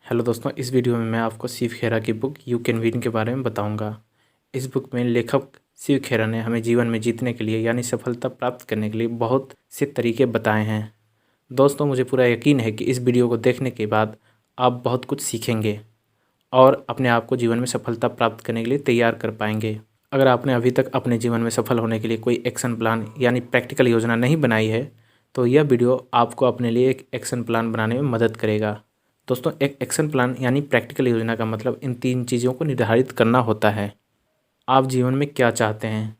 Hello दोस्तों, इस video में मैं आपको शिव खेरा की बुक यू कैन विन के बारे में बताऊंगा। इस बुक में लेखक शिव खेरा ने हमें जीवन में जीतने के लिए यानी सफलता प्राप्त करने के लिए बहुत से तरीके बताए हैं। दोस्तों, मुझे पूरा यकीन है कि इस वीडियो को देखने के बाद आप बहुत कुछ सीखेंगे और अपने आप को जीवन में सफलता प्राप्त करने के लिए तैयार कर पाएंगे। अगर आपने अभी तक अपने जीवन में सफल होने के लिए कोई एक्शन प्लान यानी प्रैक्टिकल योजना नहीं बनाई है तो यह वीडियो आपको अपने लिए एक एक्शन प्लान बनाने में मदद करेगा। दोस्तों, एक एक्शन प्लान यानी प्रैक्टिकल योजना का मतलब इन 3 चीज़ों को निर्धारित करना होता है। आप जीवन में क्या चाहते हैं,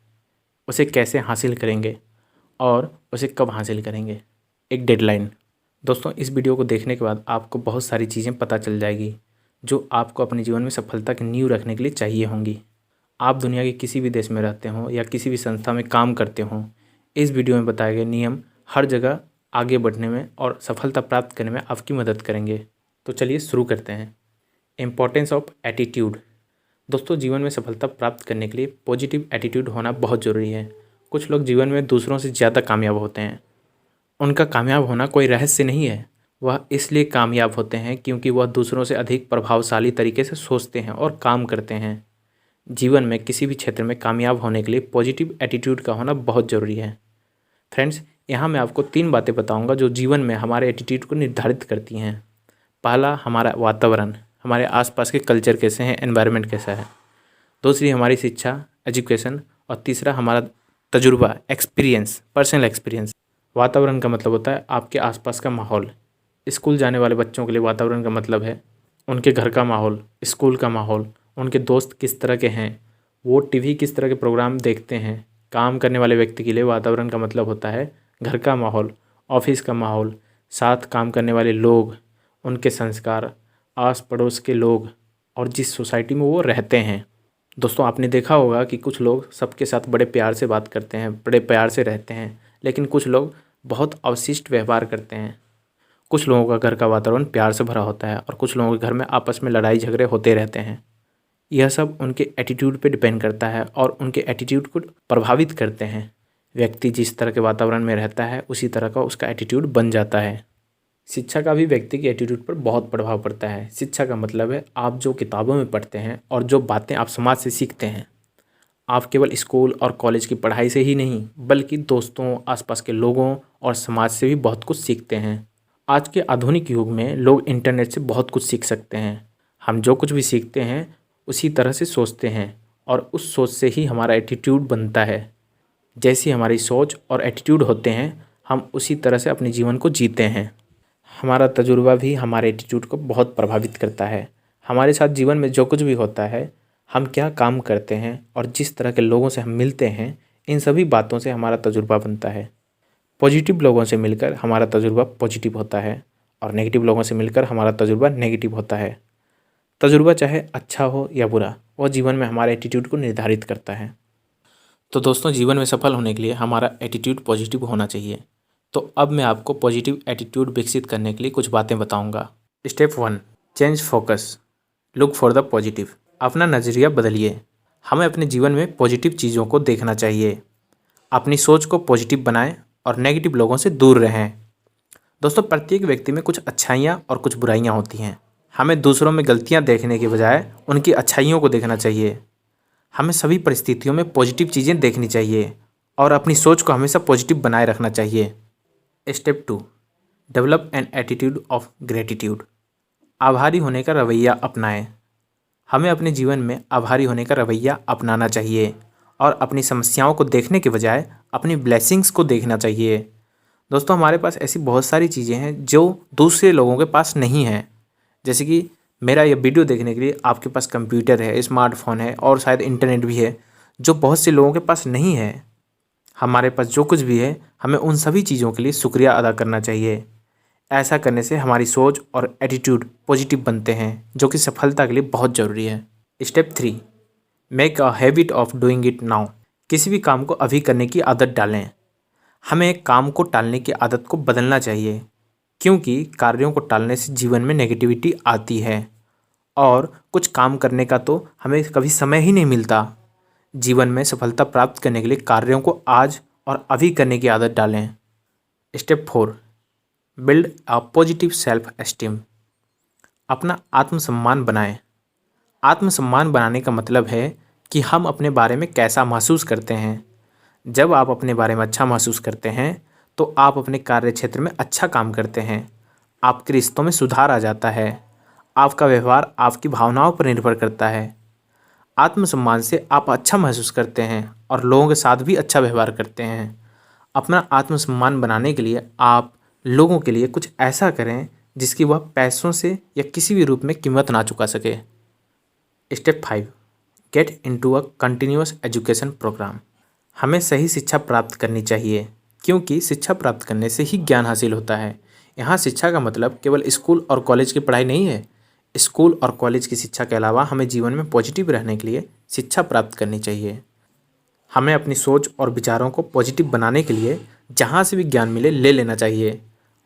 उसे कैसे हासिल करेंगे और उसे कब हासिल करेंगे। एक डेडलाइन। दोस्तों, इस वीडियो को देखने के बाद आपको बहुत सारी चीज़ें पता चल जाएगी जो आपको अपने जीवन में सफलता की नींव रखने के लिए चाहिए होंगी। आप दुनिया के किसी भी देश में रहते हों या किसी भी संस्था में काम करते हों, इस वीडियो में बताए गए नियम हर जगह आगे बढ़ने में और सफलता प्राप्त करने में आपकी मदद करेंगे। तो चलिए शुरू करते हैं। Importance of attitude. दोस्तों, जीवन में सफलता प्राप्त करने के लिए पॉजिटिव एटीट्यूड होना बहुत ज़रूरी है। कुछ लोग जीवन में दूसरों से ज़्यादा कामयाब होते हैं। उनका कामयाब होना कोई रहस्य नहीं है। वह इसलिए कामयाब होते हैं क्योंकि वह दूसरों से अधिक प्रभावशाली तरीके से सोचते हैं और काम करते हैं। जीवन में किसी भी क्षेत्र में कामयाब होने के लिए पॉजिटिव एटीट्यूड का होना बहुत ज़रूरी है। फ्रेंड्स, यहाँ मैं आपको 3 बातें बताऊँगा जो जीवन में हमारे एटीट्यूड को निर्धारित करती हैं। पहला, हमारा वातावरण, हमारे आसपास के कल्चर कैसे हैं, एनवायरनमेंट कैसा है। दूसरी, हमारी शिक्षा, एजुकेशन। और तीसरा, हमारा तजुर्बा, एक्सपीरियंस, पर्सनल एक्सपीरियंस। वातावरण का मतलब होता है आपके आसपास का माहौल। स्कूल जाने वाले बच्चों के लिए वातावरण का मतलब है उनके घर का माहौल, स्कूल का माहौल, उनके दोस्त किस तरह के हैं, वो टीवी किस तरह के प्रोग्राम देखते हैं। काम करने वाले व्यक्ति के लिए वातावरण का मतलब होता है घर का माहौल, ऑफिस का माहौल, साथ काम करने वाले लोग, उनके संस्कार, आस पड़ोस के लोग और जिस सोसाइटी में वो रहते हैं। दोस्तों, आपने देखा होगा कि कुछ लोग सबके साथ बड़े प्यार से बात करते हैं, बड़े प्यार से रहते हैं, लेकिन कुछ लोग बहुत अवशिष्ट व्यवहार करते हैं। कुछ लोगों का घर का वातावरण प्यार से भरा होता है और कुछ लोगों के घर में आपस में लड़ाई झगड़े होते रहते हैं। यह सब उनके एटीट्यूड पे डिपेंड करता है और उनके एटीट्यूड को प्रभावित करते हैं। व्यक्ति जिस तरह के वातावरण में रहता है उसी तरह का उसका एटीट्यूड बन जाता है। शिक्षा का भी व्यक्ति के एटीट्यूड पर बहुत प्रभाव पड़ता है। शिक्षा का मतलब है आप जो किताबों में पढ़ते हैं और जो बातें आप समाज से सीखते हैं। आप केवल स्कूल और कॉलेज की पढ़ाई से ही नहीं बल्कि दोस्तों, आसपास के लोगों और समाज से भी बहुत कुछ सीखते हैं। आज के आधुनिक युग में लोग इंटरनेट से बहुत कुछ सीख सकते हैं। हम जो कुछ भी सीखते हैं उसी तरह से सोचते हैं और उस सोच से ही हमारा एटीट्यूड बनता है। जैसी हमारी सोच और एटीट्यूड होते हैं हम उसी तरह से अपने जीवन को जीते हैं। हमारा तजुर्बा भी हमारे एटीट्यूड को बहुत प्रभावित करता है। हमारे साथ जीवन में जो कुछ भी होता है, हम क्या काम करते हैं और जिस तरह के लोगों से हम मिलते हैं, इन सभी बातों से हमारा तजुर्बा बनता है। पॉजिटिव लोगों से मिलकर हमारा तजुर्बा पॉजिटिव होता है और नेगेटिव लोगों से मिलकर हमारा तजुर्बा नेगेटिव होता है। तजुर्बा चाहे अच्छा हो या बुरा, वह जीवन में हमारे एटीट्यूड को निर्धारित करता है। तो दोस्तों, जीवन में सफल होने के लिए हमारा एटीट्यूड पॉजिटिव होना चाहिए। तो अब मैं आपको पॉजिटिव एटीट्यूड विकसित करने के लिए कुछ बातें बताऊंगा। Step 1, change focus, look for the positive. अपना नज़रिया बदलिए। हमें अपने जीवन में पॉजिटिव चीज़ों को देखना चाहिए। अपनी सोच को पॉजिटिव बनाएं और नेगेटिव लोगों से दूर रहें। दोस्तों, प्रत्येक व्यक्ति में कुछ अच्छाइयाँ और कुछ बुराइयाँ होती हैं। हमें दूसरों में गलतियाँ देखने के बजाय उनकी अच्छाइयों को देखना चाहिए। हमें सभी परिस्थितियों में पॉजिटिव चीज़ें देखनी चाहिए और अपनी सोच को हमेशा पॉजिटिव बनाए रखना चाहिए। Step 2, develop an attitude of gratitude. आभारी होने का रवैया अपनाएं। हमें अपने जीवन में आभारी होने का रवैया अपनाना चाहिए और अपनी समस्याओं को देखने के बजाय अपनी ब्लेसिंग्स को देखना चाहिए। दोस्तों, हमारे पास ऐसी बहुत सारी चीज़ें हैं जो दूसरे लोगों के पास नहीं हैं। जैसे कि मेरा ये वीडियो देखने के लिए आपके पास कंप्यूटर है, स्मार्टफोन है और शायद इंटरनेट भी है, जो बहुत से लोगों के पास नहीं है। हमारे पास जो कुछ भी है, हमें उन सभी चीज़ों के लिए शुक्रिया अदा करना चाहिए। ऐसा करने से हमारी सोच और एटीट्यूड पॉजिटिव बनते हैं, जो कि सफलता के लिए बहुत ज़रूरी है। Step 3, make a habit of doing it now. किसी भी काम को अभी करने की आदत डालें। हमें एक काम को टालने की आदत को बदलना चाहिए, क्योंकि कार्यों को टालने से जीवन में नेगेटिविटी आती है और कुछ काम करने का तो हमें कभी समय ही नहीं मिलता। जीवन में सफलता प्राप्त करने के लिए कार्यों को आज और अभी करने की आदत डालें। Step 4, build a positive self esteem. अपना आत्मसम्मान बनाएं। आत्मसम्मान बनाने का मतलब है कि हम अपने बारे में कैसा महसूस करते हैं। जब आप अपने बारे में अच्छा महसूस करते हैं तो आप अपने कार्य क्षेत्र में अच्छा काम करते हैं, आपके रिश्तों में सुधार आ जाता है, आपका व्यवहार आपकी भावनाओं पर निर्भर करता है। आत्मसम्मान से आप अच्छा महसूस करते हैं और लोगों के साथ भी अच्छा व्यवहार करते हैं। अपना आत्मसम्मान बनाने के लिए आप लोगों के लिए कुछ ऐसा करें जिसकी वह पैसों से या किसी भी रूप में कीमत ना चुका सके। Step 5, get into a continuous education programme. हमें सही शिक्षा प्राप्त करनी चाहिए, क्योंकि शिक्षा प्राप्त करने से ही ज्ञान हासिल होता है। यहाँ शिक्षा का मतलब केवल स्कूल और कॉलेज की पढ़ाई नहीं है। स्कूल और कॉलेज की शिक्षा के अलावा हमें जीवन में पॉजिटिव रहने के लिए शिक्षा प्राप्त करनी चाहिए। हमें अपनी सोच और विचारों को पॉजिटिव बनाने के लिए जहाँ से भी ज्ञान मिले ले लेना चाहिए।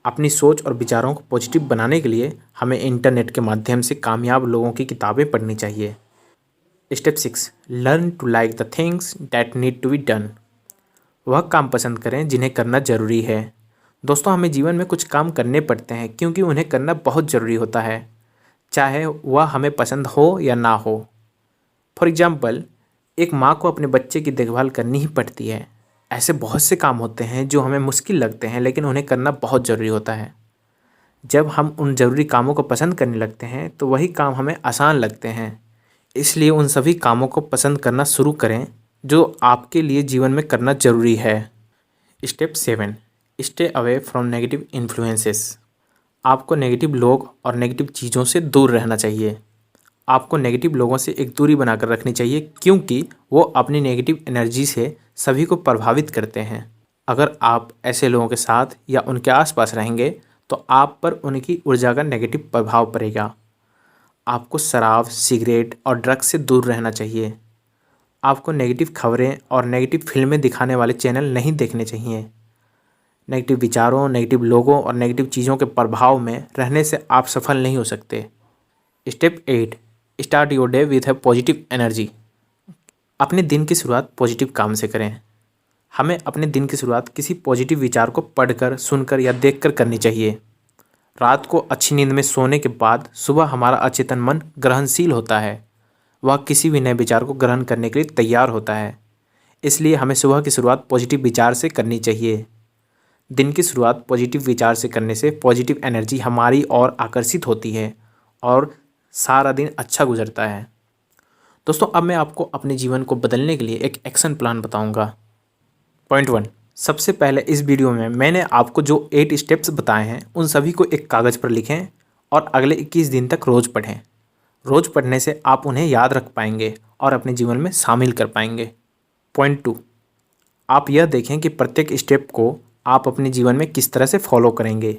अपनी सोच और विचारों को पॉजिटिव बनाने के लिए हमें इंटरनेट के माध्यम से कामयाब लोगों की किताबें पढ़नी चाहिए। Step 6, learn to like the things that need to be done. वह काम पसंद करें जिन्हें करना ज़रूरी है। दोस्तों, हमें जीवन में कुछ काम करने पड़ते हैं क्योंकि उन्हें करना बहुत ज़रूरी होता है, चाहे वह हमें पसंद हो या ना हो। फॉर एग्ज़ाम्पल, एक माँ को अपने बच्चे की देखभाल करनी ही पड़ती है। ऐसे बहुत से काम होते हैं जो हमें मुश्किल लगते हैं, लेकिन उन्हें करना बहुत ज़रूरी होता है। जब हम उन ज़रूरी कामों को पसंद करने लगते हैं तो वही काम हमें आसान लगते हैं। इसलिए उन सभी कामों को पसंद करना शुरू करें जो आपके लिए जीवन में करना ज़रूरी है। Step 7, stay away from negative influences. आपको नेगेटिव लोग और नेगेटिव चीज़ों से दूर रहना चाहिए। आपको नेगेटिव लोगों से एक दूरी बनाकर रखनी चाहिए, क्योंकि वो अपनी नेगेटिव एनर्जी से सभी को प्रभावित करते हैं। अगर आप ऐसे लोगों के साथ या उनके आसपास रहेंगे तो आप पर उनकी ऊर्जा का नेगेटिव प्रभाव पड़ेगा। आपको शराब, सिगरेट और ड्रग्स से दूर रहना चाहिए। आपको नेगेटिव खबरें और नेगेटिव फिल्में दिखाने वाले चैनल नहीं देखने चाहिए। नेगेटिव विचारों, नेगेटिव लोगों और नेगेटिव चीज़ों के प्रभाव में रहने से आप सफल नहीं हो सकते। Step 8, start your day with A positive energy. अपने दिन की शुरुआत पॉजिटिव काम से करें। हमें अपने दिन की शुरुआत किसी पॉजिटिव विचार को पढ़कर, सुनकर या देखकर करनी चाहिए। रात को अच्छी नींद में सोने के बाद सुबह हमारा अचेतन मन ग्रहणशील होता है। वह किसी भी नए विचार को ग्रहण करने के लिए तैयार होता है। इसलिए हमें सुबह की शुरुआत पॉजिटिव विचार से करनी चाहिए। दिन की शुरुआत पॉजिटिव विचार से करने से पॉजिटिव एनर्जी हमारी ओर आकर्षित होती है और सारा दिन अच्छा गुजरता है। दोस्तों, अब मैं आपको अपने जीवन को बदलने के लिए एक एक्शन प्लान बताऊंगा। पॉइंट 1, सबसे पहले इस वीडियो में मैंने आपको जो 8 स्टेप्स बताए हैं उन सभी को एक कागज़ पर लिखें और अगले 21 दिन तक रोज़ पढ़ें। रोज़ पढ़ने से आप उन्हें याद रख पाएंगे और अपने जीवन में शामिल कर पाएंगे। पॉइंट 2, आप यह देखें कि प्रत्येक स्टेप को आप अपने जीवन में किस तरह से फॉलो करेंगे।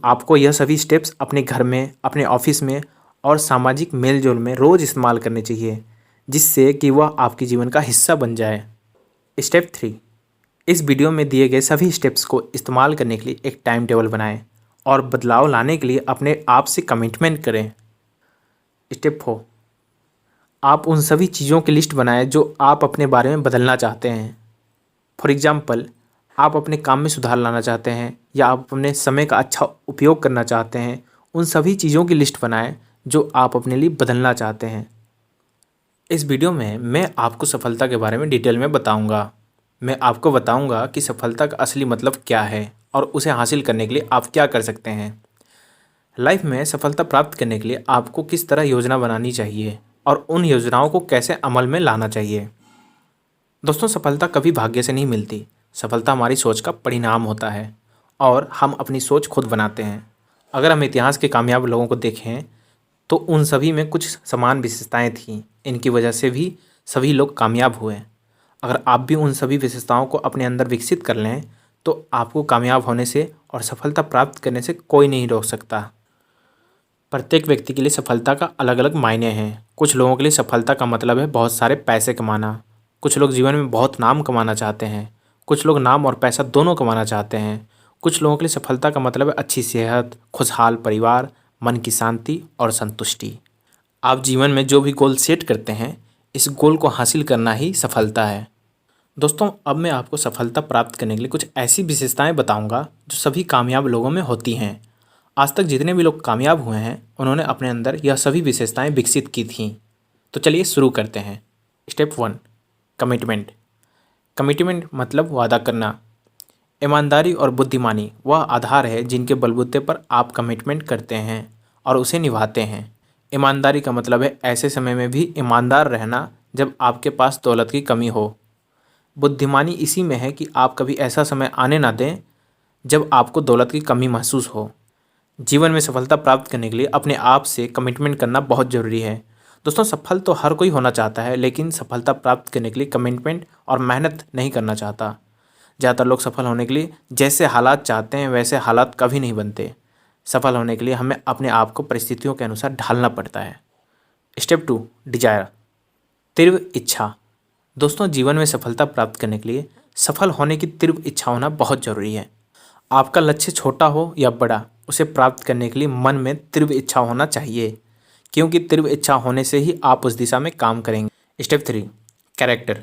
आपको यह सभी स्टेप्स अपने घर में, अपने ऑफिस में और सामाजिक मेल जोल में रोज़ इस्तेमाल करने चाहिए, जिससे कि वह आपके जीवन का हिस्सा बन जाए। स्टेप 3, इस वीडियो में दिए गए सभी स्टेप्स को इस्तेमाल करने के लिए एक टाइम टेबल बनाएं और बदलाव लाने के लिए अपने आप से कमिटमेंट करें। स्टेप 4, आप उन सभी चीज़ों की लिस्ट बनाएं जो आप अपने बारे में बदलना चाहते हैं। फॉर एग्ज़ाम्पल, आप अपने काम में सुधार लाना चाहते हैं या आप अपने समय का अच्छा उपयोग करना चाहते हैं। उन सभी चीज़ों की लिस्ट बनाएं जो आप अपने लिए बदलना चाहते हैं। इस वीडियो में मैं आपको सफलता के बारे में डिटेल में बताऊंगा। मैं आपको बताऊंगा कि सफलता का असली मतलब क्या है और उसे हासिल करने के लिए आप क्या कर सकते हैं। लाइफ में सफलता प्राप्त करने के लिए आपको किस तरह योजना बनानी चाहिए और उन योजनाओं को कैसे अमल में लाना चाहिए। दोस्तों, सफलता कभी भाग्य से नहीं मिलती। सफलता हमारी सोच का परिणाम होता है और हम अपनी सोच खुद बनाते हैं। अगर हम इतिहास के कामयाब लोगों को देखें तो उन सभी में कुछ समान विशेषताएं थीं। इनकी वजह से भी सभी लोग कामयाब हुए। अगर आप भी उन सभी विशेषताओं को अपने अंदर विकसित कर लें तो आपको कामयाब होने से और सफलता प्राप्त करने से कोई नहीं रोक सकता। प्रत्येक व्यक्ति के लिए सफलता का अलग अलग मायने हैं। कुछ लोगों के लिए सफलता का मतलब है बहुत सारे पैसे कमाना। कुछ लोग जीवन में बहुत नाम कमाना चाहते हैं। कुछ लोग नाम और पैसा दोनों कमाना चाहते हैं। कुछ लोगों के लिए सफलता का मतलब है अच्छी सेहत, खुशहाल परिवार, मन की शांति और संतुष्टि। आप जीवन में जो भी गोल सेट करते हैं, इस गोल को हासिल करना ही सफलता है। दोस्तों, अब मैं आपको सफलता प्राप्त करने के लिए कुछ ऐसी विशेषताएं बताऊंगा जो सभी कामयाब लोगों में होती हैं। आज तक जितने भी लोग कामयाब हुए हैं उन्होंने अपने अंदर यह सभी विशेषताएं विकसित की थीं। तो चलिए शुरू करते हैं। Step 1, commitment. कमिटमेंट मतलब वादा करना। ईमानदारी और बुद्धिमानी वह आधार है जिनके बलबूते पर आप कमिटमेंट करते हैं और उसे निभाते हैं। ईमानदारी का मतलब है ऐसे समय में भी ईमानदार रहना जब आपके पास दौलत की कमी हो। बुद्धिमानी इसी में है कि आप कभी ऐसा समय आने ना दें जब आपको दौलत की कमी महसूस हो। जीवन में सफलता प्राप्त करने के लिए अपने आप से कमिटमेंट करना बहुत ज़रूरी है। दोस्तों, सफल तो हर कोई होना चाहता है, लेकिन सफलता प्राप्त करने के लिए कमिटमेंट और मेहनत नहीं करना चाहता। ज़्यादातर लोग सफल होने के लिए जैसे हालात चाहते हैं वैसे हालात कभी नहीं बनते। सफल होने के लिए हमें अपने आप को परिस्थितियों के अनुसार ढालना पड़ता है। स्टेप 2, डिजायर, तीव्र इच्छा। दोस्तों, जीवन में सफलता प्राप्त करने के लिए सफल होने की तीव्र इच्छा होना बहुत ज़रूरी है। आपका लक्ष्य छोटा हो या बड़ा, उसे प्राप्त करने के लिए मन में तीव्र इच्छा होना चाहिए, क्योंकि तीव्र इच्छा होने से ही आप उस दिशा में काम करेंगे। Step 3, character.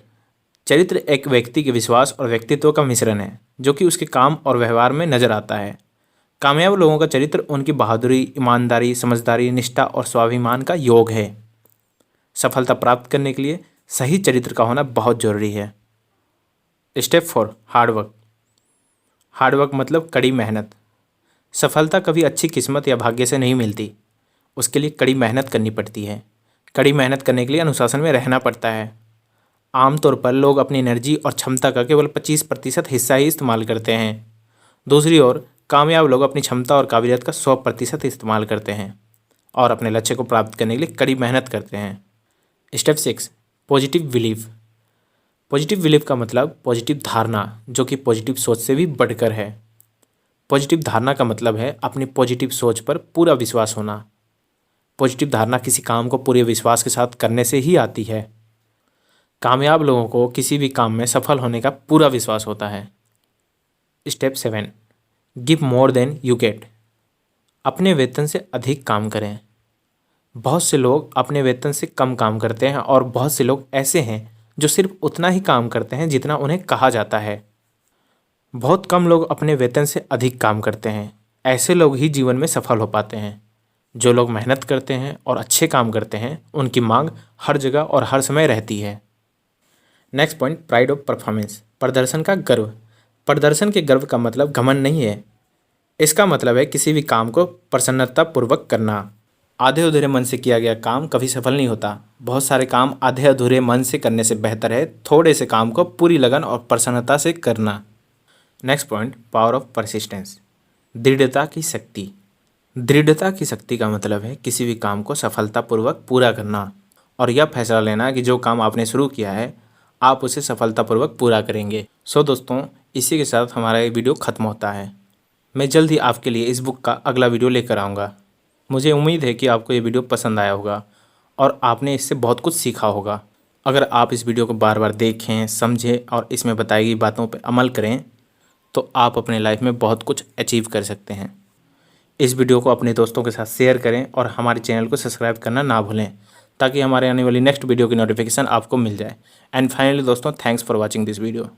चरित्र एक व्यक्ति के विश्वास और व्यक्तित्व का मिश्रण है जो कि उसके काम और व्यवहार में नजर आता है। कामयाब लोगों का चरित्र उनकी बहादुरी, ईमानदारी, समझदारी, निष्ठा और स्वाभिमान का योग है। सफलता प्राप्त करने के लिए सही चरित्र का होना बहुत जरूरी है। Step 4, hard work. हार्डवर्क मतलब कड़ी मेहनत। सफलता कभी अच्छी किस्मत या भाग्य से नहीं मिलती, उसके लिए कड़ी मेहनत करनी पड़ती है। कड़ी मेहनत करने के लिए अनुशासन में रहना पड़ता है। आमतौर पर लोग अपनी एनर्जी और क्षमता का केवल 25% हिस्सा ही इस्तेमाल करते हैं। दूसरी ओर कामयाब लोग अपनी क्षमता और काबिलियत का 100% इस्तेमाल करते हैं और अपने लक्ष्य को प्राप्त करने के लिए कड़ी मेहनत करते हैं। Step 6, positive belief. Positive belief का मतलब पॉजिटिव धारणा, जो कि पॉजिटिव सोच से भी बढ़कर है। पॉजिटिव धारणा का मतलब है अपनी पॉजिटिव सोच पर पूरा विश्वास होना। पॉजिटिव धारणा किसी काम को पूरे विश्वास के साथ करने से ही आती है। कामयाब लोगों को किसी भी काम में सफल होने का पूरा विश्वास होता है। Step 7, give more than you get. अपने वेतन से अधिक काम करें। बहुत से लोग अपने वेतन से कम काम करते हैं और बहुत से लोग ऐसे हैं जो सिर्फ उतना ही काम करते हैं जितना उन्हें कहा जाता है। बहुत कम लोग अपने वेतन से अधिक काम करते हैं। ऐसे लोग ही जीवन में सफल हो पाते हैं। जो लोग मेहनत करते हैं और अच्छे काम करते हैं उनकी मांग हर जगह और हर समय रहती है। Next point, pride of performance. प्रदर्शन का गर्व। प्रदर्शन के गर्व का मतलब घमंड नहीं है। इसका मतलब है किसी भी काम को प्रसन्नतापूर्वक करना। आधे अधूरे मन से किया गया काम कभी सफल नहीं होता। बहुत सारे काम आधे अधूरे मन से करने से बेहतर है थोड़े से काम को पूरी लगन और प्रसन्नता से करना। Next point, power of persistence. दृढ़ता की शक्ति। दृढ़ता की शक्ति का मतलब है किसी भी काम को सफलतापूर्वक पूरा करना और यह फैसला लेना कि जो काम आपने शुरू किया है आप उसे सफलतापूर्वक पूरा करेंगे। सो दोस्तों, इसी के साथ हमारा ये वीडियो ख़त्म होता है। मैं जल्द ही आपके लिए इस बुक का अगला वीडियो लेकर आऊँगा। मुझे उम्मीद है कि आपको ये वीडियो पसंद आया होगा और आपने इससे बहुत कुछ सीखा होगा। अगर आप इस वीडियो को बार बार देखें, समझें और इसमें बताई गई बातों पर अमल करें तो आप अपने लाइफ में बहुत कुछ अचीव कर सकते हैं। इस वीडियो को अपने दोस्तों के साथ शेयर करें और हमारे चैनल को सब्सक्राइब करना ना भूलें ताकि हमारे आने वाली नेक्स्ट वीडियो की नोटिफिकेशन आपको मिल जाए। एंड फाइनली दोस्तों, thanks for watching this video.